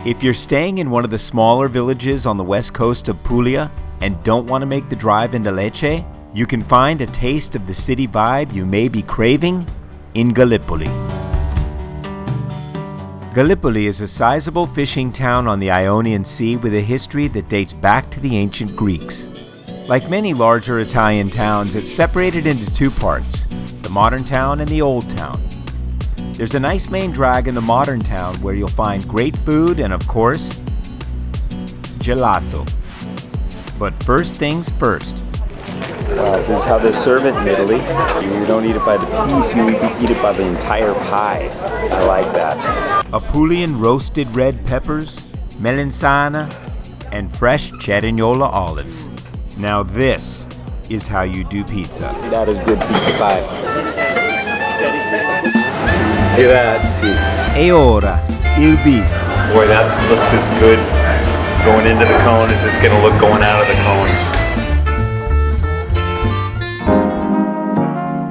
If you're staying in one of the smaller villages on the west coast of Puglia and don't want to make the drive into Lecce, you can find a taste of the city vibe you may be craving in Gallipoli. Gallipoli is a sizable fishing town on the Ionian Sea with a history that dates back to the ancient Greeks. Like many larger Italian towns, it's separated into two parts, the modern town and the old town. There's a nice main drag in the modern town where you'll find great food and, of course, gelato. But first things first. This is how they serve it in Italy. You don't eat it by the piece, you eat it by the entire pie. I like that. Apulian roasted red peppers, melanzana, and fresh cerignola olives. Now this is how you do pizza. That is good pizza pie. Grazie. E ora, il bis. Boy, that looks as good going into the cone as it's going to look going out of the cone.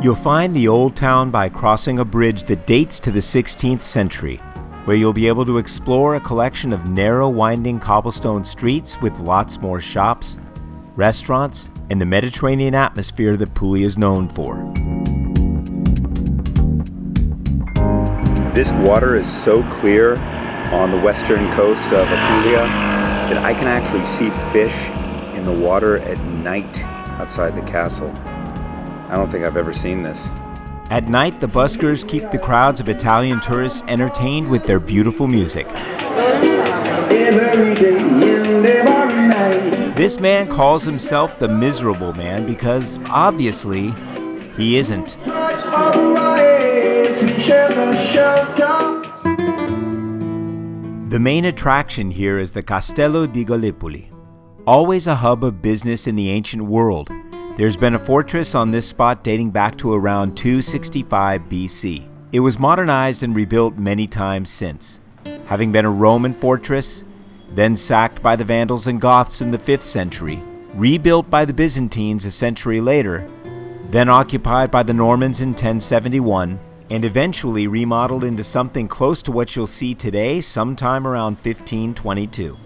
You'll find the old town by crossing a bridge that dates to the 16th century, where you'll be able to explore a collection of narrow, winding cobblestone streets with lots more shops, restaurants, and the Mediterranean atmosphere that Puglia is known for. This water is so clear on the western coast of Apulia that I can actually see fish in the water at night outside the castle. I don't think I've ever seen this. At night, the buskers keep the crowds of Italian tourists entertained with their beautiful music. This man calls himself the miserable man because, obviously, he isn't. The main attraction here is the Castello Gallipoli, always a hub of business in the ancient world. There's been a fortress on this spot dating back to around 265 BC. It was modernized and rebuilt many times since, having been a Roman fortress, then sacked by the Vandals and Goths in the 5th century, rebuilt by the Byzantines a century later, then occupied by the Normans in 1071, and eventually remodeled into something close to what you'll see today sometime around 1522.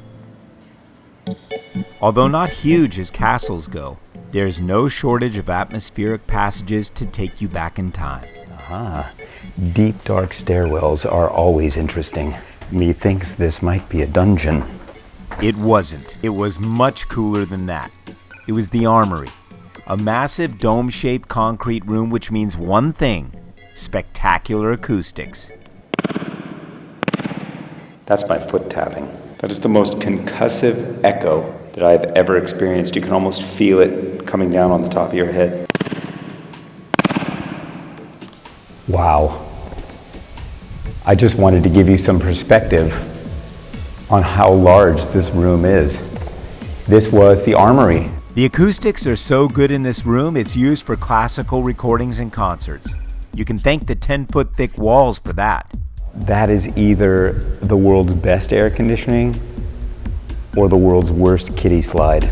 Although not huge as castles go, there's no shortage of atmospheric passages to take you back in time. Deep, dark stairwells are always interesting. Methinks this might be a dungeon. It wasn't. It was much cooler than that. It was the armory, a massive dome-shaped concrete room which means one thing: spectacular acoustics. That's my foot tapping. That is the most concussive echo that I've ever experienced. You can almost feel it coming down on the top of your head. Wow. I just wanted to give you some perspective on how large this room is. This was the armory. The acoustics are so good in this room, it's used for classical recordings and concerts. You can thank the 10-foot thick walls for that. That is either the world's best air conditioning or the world's worst kiddie slide.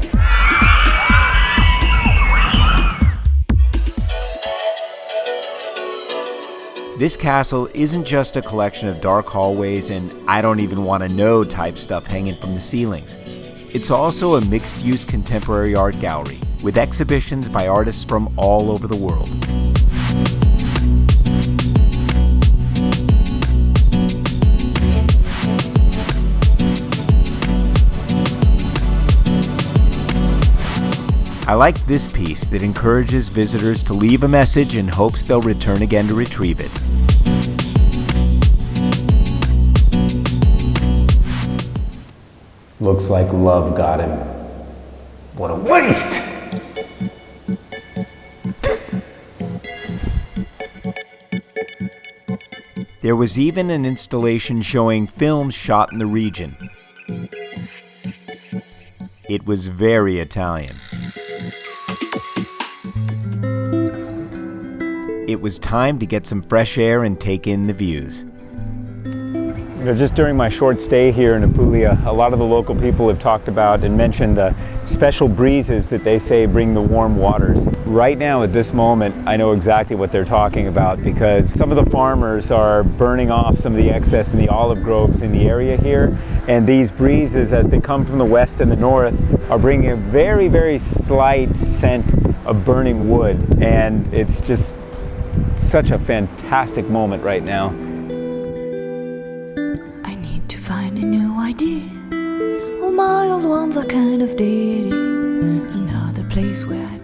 This castle isn't just a collection of dark hallways and I don't even want to know type stuff hanging from the ceilings. It's also a mixed-use contemporary art gallery with exhibitions by artists from all over the world. I like this piece that encourages visitors to leave a message in hopes they'll return again to retrieve it. Looks like love got him. What a waste! There was even an installation showing films shot in the region. It was very Italian. It was time to get some fresh air and take in the views. Just during my short stay here in Apulia, a lot of the local people have talked about and mentioned the special breezes that they say bring the warm waters. Right now at this moment, I know exactly what they're talking about because some of the farmers are burning off some of the excess in the olive groves in the area here, and these breezes, as they come from the west and the north, are bringing a very, very slight scent of burning wood, and it's just such a fantastic moment right now. Find a new idea. All my old ones are kind of dead. Another place where I